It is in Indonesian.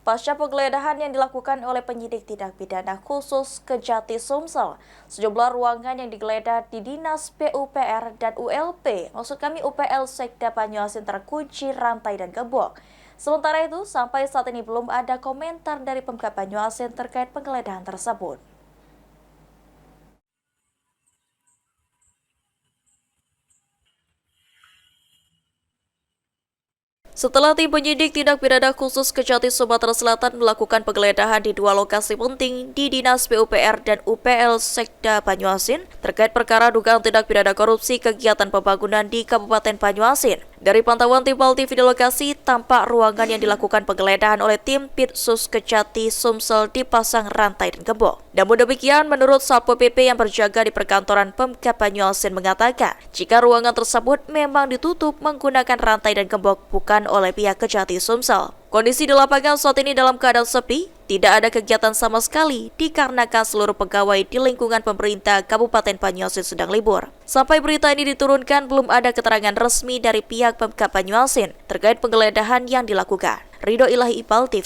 Pasca penggeledahan yang dilakukan oleh penyidik tindak pidana khusus Kejati Sumsel, sejumlah ruangan yang digeledah di Dinas PUPR dan ULP, maksud kami UPL Sekda Banyuasin terkunci rantai dan gembok. Sementara itu, sampai saat ini belum ada komentar dari Pemkab Banyuasin terkait penggeledahan tersebut. Setelah tim penyidik tindak pidana khusus Kejati Sumatera Selatan melakukan penggeledahan di dua lokasi penting di Dinas PUPR dan UPL Sekda Banyuasin terkait perkara dugaan tindak pidana korupsi kegiatan pembangunan di Kabupaten Banyuasin. Dari pantauan tim Pal TV di lokasi, tampak ruangan yang dilakukan penggeledahan oleh tim Pitsus Kejati Sumsel dipasang rantai dan gembok. Namun demikian, menurut Satpol PP yang berjaga di perkantoran Pemkab Banyuasin mengatakan, jika ruangan tersebut memang ditutup menggunakan rantai dan gembok bukan oleh pihak Kejati Sumsel. Kondisi di lapangan saat ini dalam keadaan sepi, tidak ada kegiatan sama sekali dikarenakan seluruh pegawai di lingkungan pemerintah Kabupaten Banyuasin sedang libur. Sampai berita ini diturunkan, belum ada keterangan resmi dari pihak Pemkab Banyuasin terkait penggeledahan yang dilakukan. Ridho Ilahi, Ipal TV.